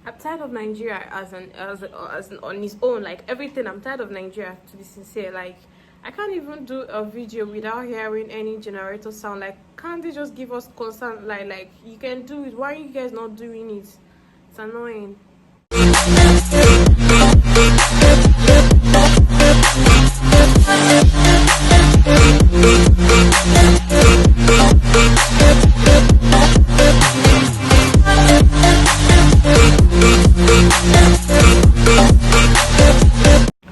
I'm tired of Nigeria as an on its own, like everything. I'm tired of Nigeria, to be sincere. Like I can't even do a video without hearing any generator sound. Like, can't they just give us constant like you can do it? Why are you guys not doing it? It's annoying.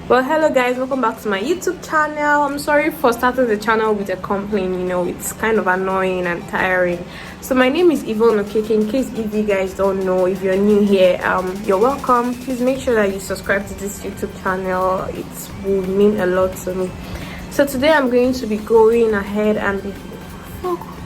Well, hello guys, welcome back to my YouTube channel. I'm sorry for starting the channel with a complaint. You know, it's kind of annoying and tiring. So my name is Yvonneokeke. In case if you guys don't know, if you're new here, you're welcome. Please make sure that you subscribe to this YouTube channel. It will mean a lot to me. So today I'm going to be going ahead and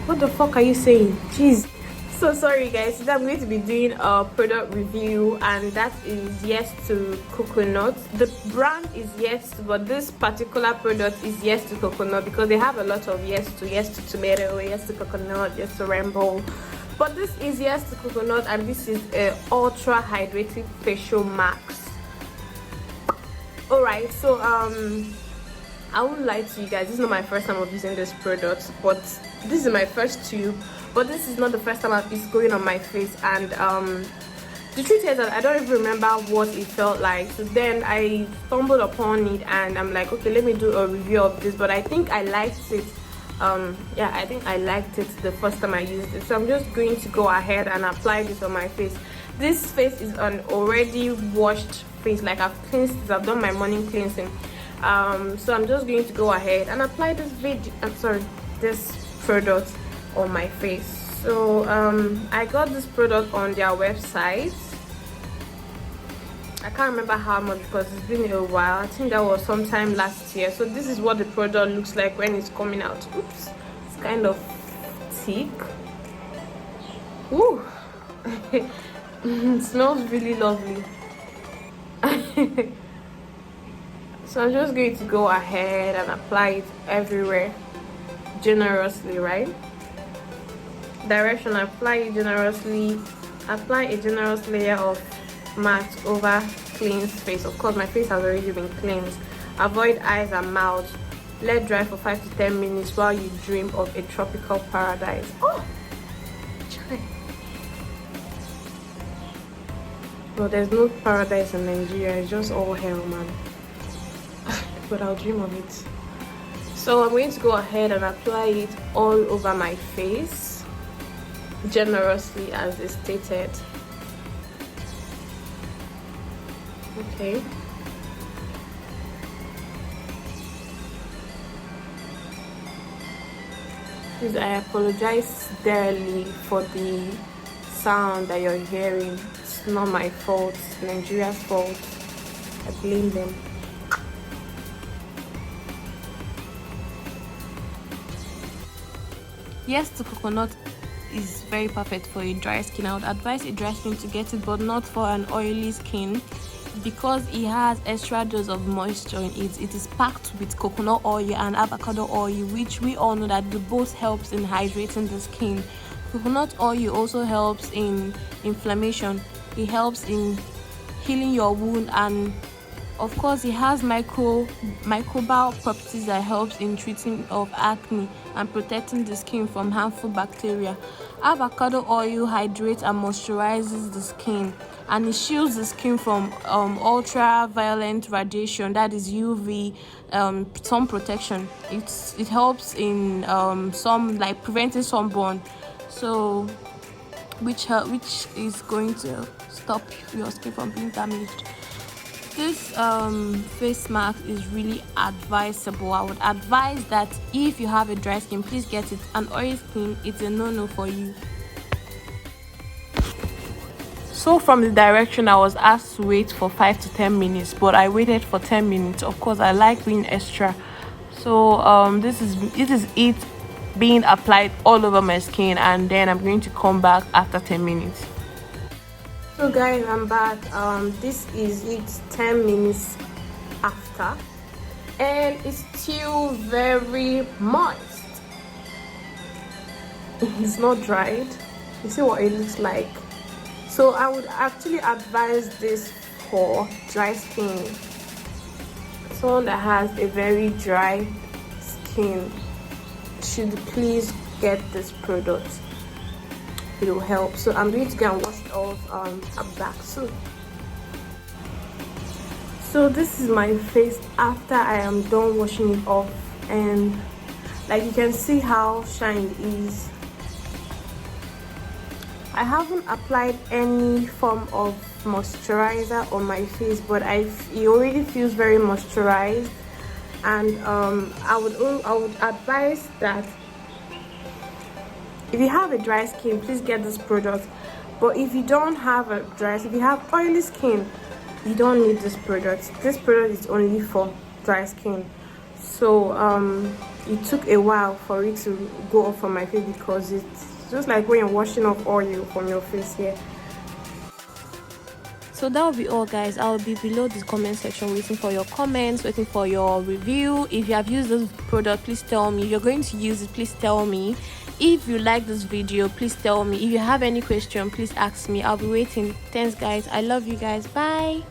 what the fuck are you saying? Jeez. So sorry guys, today I'm going to be doing a product review, and that is YESTO coconut. The brand is YESTO, but this particular product is YESTO coconut because they have a lot of YESTO tomato, YESTO coconut, YESTO rainbow. But this is YESTO coconut, and this is a ultra hydrating facial mask. Alright, so I won't lie to you guys, this is not my first time of using this product, but this is my first tube. But this is not the first time it's going on my face, and the truth is that I don't even remember what it felt like. So then I stumbled upon it and I'm like, okay, let me do a review of this. But I think I liked it. Yeah, I think I liked it the first time I used it. So I'm just going to go ahead and apply this on my face. This face is an already washed face, like I've cleansed it, I've done my morning cleansing. So I'm just going to go ahead and apply this product on my face. So I got this product on their website. I can't remember how much because it's been a while. I think that was sometime last year. So this is what the product looks like when it's coming out. Oops, it's kind of thick. Ooh. It smells really lovely. So I'm just going to go ahead and apply it everywhere generously, right? Direction: apply a generous layer of mask over cleansed face. Of course, my face has already been cleansed. Avoid eyes and mouth. Let dry for 5 to 10 minutes while you dream of a tropical paradise. Oh, well, there's no paradise in Nigeria. It's just all hell, man. But I'll dream of it. So I'm going to go ahead and apply it all over my face generously, as is stated. Okay. Please, I apologize dearly for the sound that you're hearing. It's not my fault, it's Nigeria's fault. I blame them. YESTO coconut is very perfect for a dry skin. I would advise a dry skin to get it, but not for an oily skin, because it has extra dose of moisture in it. It is packed with coconut oil and avocado oil, which we all know that the both helps in hydrating the skin. Coconut oil also helps in inflammation. It helps in healing your wound, and of course it has microbial properties that helps in treating of acne and protecting the skin from harmful bacteria. Avocado oil hydrates and moisturizes the skin, and it shields the skin from ultraviolet radiation, that is UV, sun protection. It helps in some, like, preventing sunburn, so which is going to stop your skin from being damaged. This face mask is really advisable. I would advise that if you have a dry skin, please get it. An oily skin, it's a no-no for you. So from the direction, I was asked to wait for 5 to 10 minutes, but I waited for 10 minutes. Of course, I like being extra. So this is it being applied all over my skin, and then I'm going to come back after 10 minutes. So guys, I'm back. This is it 10 minutes after, and it's still very moist. It's not dried. You see what it looks like? So I would actually advise this for dry skin. Someone that has a very dry skin should please get this product. It will help. So I'm going to go and wash it off her back soon. So this is my face after I am done washing it off, and like you can see how shiny it is. I haven't applied any form of moisturizer on my face, but it already feels very moisturized, and I would advise that if you have a dry skin, please get this product. But if you don't have a dry skin, if you have oily skin, you don't need this product. This product is only for dry skin. So it took a while for it to go off from my face, because it's just like when you're washing off oil from your face here. So that will be all, guys. I'll be below the comment section waiting for your comments, waiting for your review. If you have used this product, please tell me. If you're going to use it, please tell me. If you like this video, please tell me. If you have any question, please ask me. I'll be waiting. Thanks, guys. I love you guys. Bye.